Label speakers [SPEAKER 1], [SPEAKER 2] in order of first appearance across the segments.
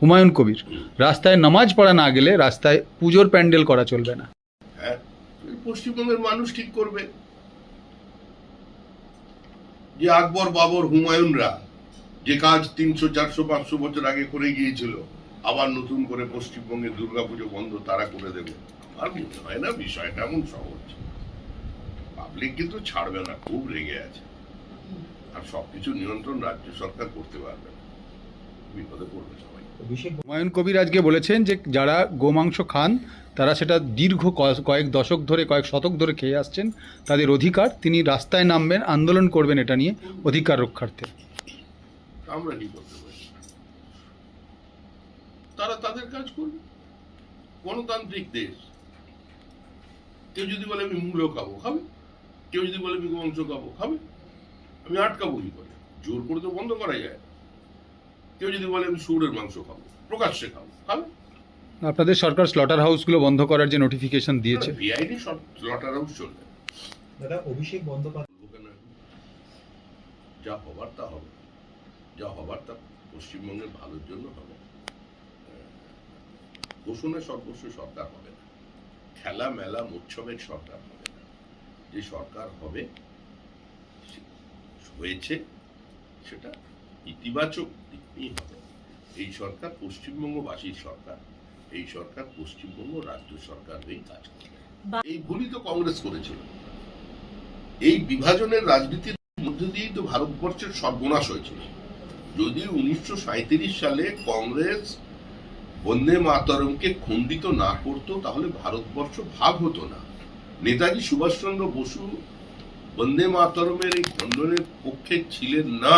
[SPEAKER 1] হুমায়ুন কবির, রাস্তায় নামাজ পড়া না গেলে রাস্তায় পুজোর প্যান্ডেল করা চলবে না।
[SPEAKER 2] হ্যাঁ, পশ্চিমবঙ্গের মানুষ ঠিক করবে যে আকবর, বাবর, হুমায়ুনরা যে কাজ 300, 400, 500 বছর আগে করে গিয়েছিল, আবার নতুন করে পশ্চিমবঙ্গে দুর্গাপুজো বন্ধ তারা করে দেবে। আর মনে হয় না বিষয়টা এমন সহজ। পাবলিক কিন্তু ছাড়বে না, খুব রেগে আছে। আর সবকিছু নিয়ন্ত্রণ রাজ্য সরকার করতে পারবে না, বিপদে পড়বে সবাই।
[SPEAKER 1] হুমায়ুন কবির আজকে বলেছেন যে যারা গোমাংস খান তারা সেটা দীর্ঘ কয়েক দশক ধরে, কয়েক শতক ধরে খেয়ে আসছেন, তাদের অধিকার। তিনি রাস্তায় নামবেন, আন্দোলন করবেন এটা নিয়ে অধিকার রক্ষার্থে।
[SPEAKER 2] আমরা কি করতে পারি? তারা তাদের কাজ করবে। গণতান্ত্রিক দেশ। কেউ যদি বলে আমি মূলো খাবো, খাবে। কেউ যদি বলে আমি গোমাংস খাবো, খাবে। আমি আটকাবো কি করে? জোর করে তো বন্ধ করা যায়। কেউ যদি বলে আমি শুয়োরের মাংস খাবো, প্রকাশ্যে খাবো, খাবে।
[SPEAKER 1] আপনাদের সরকার স্লটার হাউসগুলো বন্ধ করার যে নোটিফিকেশন দিয়েছে,
[SPEAKER 2] ভিআইডি স্লটার হাউস চলবে।
[SPEAKER 3] দাদা, অভিষেক বন্দ্যোপাধ্যায়
[SPEAKER 2] যা হবার তা হবে, যা হবার তা পশ্চিমবঙ্গের ভালোর জন্য হবে। ঘোষণা সর্বস্ব সরকার হবে না, খেলা মেলা উৎসবের সরকার হবে না। যে সরকার হবে হয়েছে সেটা ইতিবাচক দিক নিয়ে হবে। এই সরকার পশ্চিমবঙ্গবাসীর সরকার, এই সরকার পশ্চিমবঙ্গ রাজ্য সরকার হয়েই কাজ করবে। এই ভুলই তো কংগ্রেস করেছিল। এই বিভাজনের রাজনীতির মধ্যে দিয়েই তো ভারতবর্ষের সর্বনাশ হয়েছিল। যদি 1937 সালে কংগ্রেস বন্দে মাতরমকে খণ্ডিত না করত, তাহলে ভারতবর্ষ ভাগ হতো না। নেতাজি সুভাষচন্দ্র বসু বন্দে মাতরমের এই খণ্ডনের পক্ষে ছিলেন না।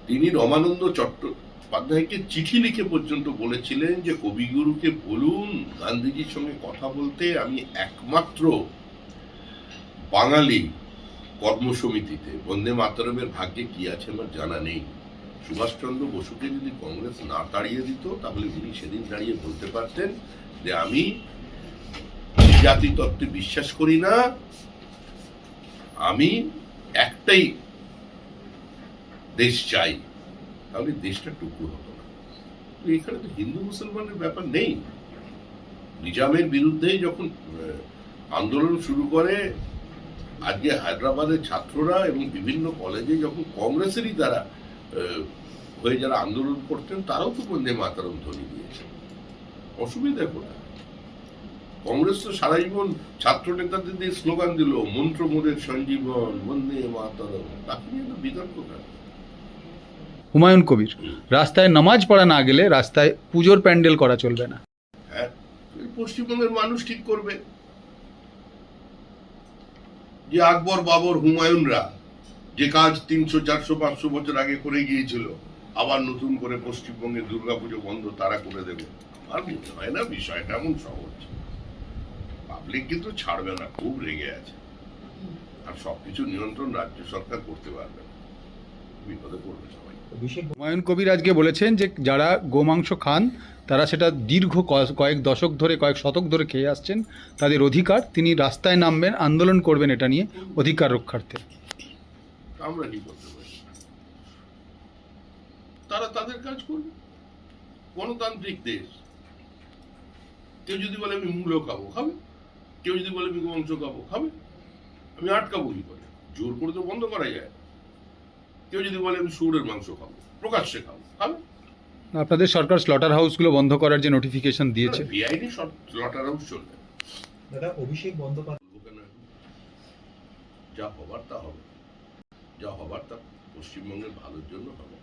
[SPEAKER 2] তিনি রমানন্দ চট্টোপাধ্যায়কে চিঠি লিখে পর্যন্ত বলেছিলেন যে কবিগুরুকে বলুন গান্ধীজির সঙ্গে কথা বলতে, আমি একমাত্র বাঙালি কর্মসমিতিতে। বন্দে মাতরমের ভাগ্যে কি আছে আমার জানা নেই। সুভাষচন্দ্র বসুকে যদি কংগ্রেস না তাড়িয়ে দিত, তাহলে উনি সেদিন দাঁড়িয়ে বলতে পারতেন যে আমি জাতি তত্ত্বে বিশ্বাস করি না, আমি একটাই দেশ চাই। তাহলে দেশটা টুকরো হতো না। এখানে তো হিন্দু মুসলমানের ব্যাপার নেই। নিজামের বিরুদ্ধে যখন আন্দোলন শুরু করে, আজকে হায়দ্রাবাদের ছাত্ররা এবং বিভিন্ন কলেজে যখন কংগ্রেসেরই দ্বারা হয়ে যারা আন্দোলন করতেন, তারাও তো বন্দে মাতরম ধ্বনি দিয়েছে। অসুবিধা কোথায়? কংগ্রেস তো সারা জীবন ছাত্র নেতাদের দিয়ে স্লোগান দিল, মন্ত্র মোদের সঞ্জীবন, বন্দে মাতরম। তাকে নিয়ে তো বিতর্ক কেন?
[SPEAKER 1] হুমায়ুন কবির, রাস্তায় নামাজ পড়া না গেলে রাস্তায় পুজোর প্যান্ডেল করা চলবে না।
[SPEAKER 2] হ্যাঁ, পশ্চিমবঙ্গের মানুষ ঠিক করবে যে আকবর, বাবর, হুমায়ুনরা যে কাজ 300, 400, 500 বছর আগে করে গিয়েছিল, আবার নতুন করে পশ্চিমবঙ্গে দুর্গাপুজো বন্ধ তারা করে দেবে। আর মনে হয় না বিষয়টা এমন সহজ। পাবলিক কিন্তু ছাড়বে না, খুব রেগে আছে। আর সবকিছু নিয়ন্ত্রণ রাজ্য সরকার করতে পারবে না, বিপদে পড়বে সবাই।
[SPEAKER 1] হুমায়ুন কবির আজকে বলেছেন যে যারা গোমাংস খান তারা সেটা দীর্ঘ কয়েক দশক ধরে, কয়েক শতক ধরে খেয়ে আসছেন, তাদের অধিকার। তিনি রাস্তায় নামবেন, আন্দোলন করবেন এটা নিয়ে অধিকার রক্ষার্থে।
[SPEAKER 2] আমরা কি করতে পারি? তারা তাদের কাজ করবে। গণতান্ত্রিক দেশ। কেউ যদি বলে আমি মূলো খাবো, খাবে। কেউ যদি বলে আমি গোমাংস খাবো, খাবে। আমি আটকাবো কি করে? জোর করে তো বন্ধ করা যায়। কেউ যদি বলে আমি শুয়োরের মাংস খাবো, প্রকাশ্যে খাবো, খাবে।
[SPEAKER 1] আপনাদের সরকার স্লটার হাউসগুলো বন্ধ করার যে নোটিফিকেশন দিয়েছে,
[SPEAKER 2] ভিআইডি স্লটার হাউস চলবে।
[SPEAKER 3] দাদা, অভিষেক বন্দ্যোপাধ্যায়
[SPEAKER 2] যা হবার তা হবে, যা হবার তা পশ্চিমবঙ্গের ভালোর জন্য হবে।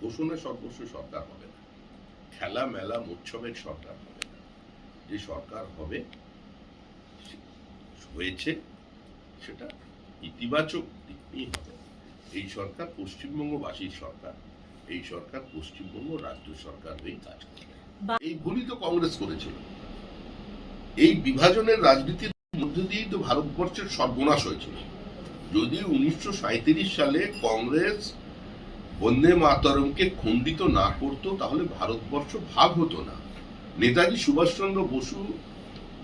[SPEAKER 2] ঘোষণা সর্বস্ব সরকার হবে না, খেলা মেলা উৎসবের সরকার হবে না। যে সরকার হবে হয়েছে সেটা ইতিবাচক দিক নিয়ে হবে। এই সরকার পশ্চিমবঙ্গবাসীর সরকার, এই সরকার পশ্চিমবঙ্গ রাজ্য সরকার হয়েই কাজ করবে। এই ভুলই তো কংগ্রেস করেছিল। এই বিভাজনের রাজনীতির মধ্যে দিয়েই তো ভারতবর্ষের সর্বনাশ হয়েছিল। যদি 1937 সালে কংগ্রেস বন্দে মাতরমকে খণ্ডিত না করত, তাহলে ভারতবর্ষ ভাগ হতো না। নেতাজি সুভাষচন্দ্র বসু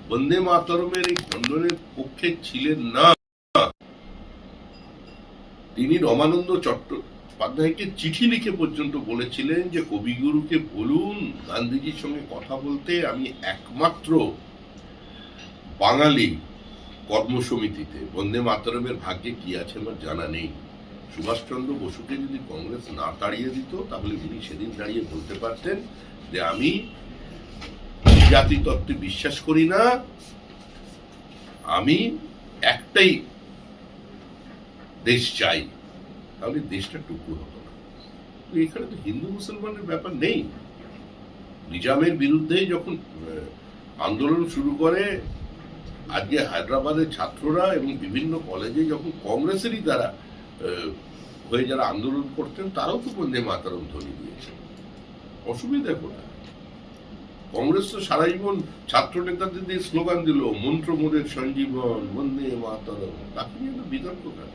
[SPEAKER 2] বন্দে মাতরমের এই খণ্ডনের পক্ষে ছিলেন না। তিনি রমানন্দ চট্টোপাধ্যায় উপাধ্যায়কে চিঠি লিখে পর্যন্ত বলেছিলেন যে কবিগুরুকে বলুন গান্ধীজির সঙ্গে কথা বলতে, আমি একমাত্র বাঙালি কর্মসমিতিতে। বন্দে মাতরমের ভাগ্যে কি আছে আমার জানা নেই। সুভাষচন্দ্র বসুকে যদি কংগ্রেস না তাড়িয়ে দিত তাহলে তিনি সেদিন দাঁড়িয়ে বলতে পারতেন যে আমি জাতি তত্ত্বে বিশ্বাস করি না, আমি একটাই দেশ চাই, তাহলে দেশটা টুকরো হতো না। এখানে তো হিন্দু মুসলমানের ব্যাপার নেই। নিজামের বিরুদ্ধে যখন আন্দোলন শুরু করে, আজকে হায়দ্রাবাদের ছাত্ররা এবং বিভিন্ন কলেজে যখন কংগ্রেসেরই দ্বারা হয়ে যারা আন্দোলন করতেন তারাও তো বন্দে মাতরম ধ্বনি দিয়েছে। অসুবিধা কোথায়? কংগ্রেস তো সারা জীবন ছাত্র নেতাদের দিয়ে স্লোগান দিল, মন্ত্র মোদের সঞ্জীবন, বন্দে মাতরম। তাকে নিয়ে বিতর্ক কেন?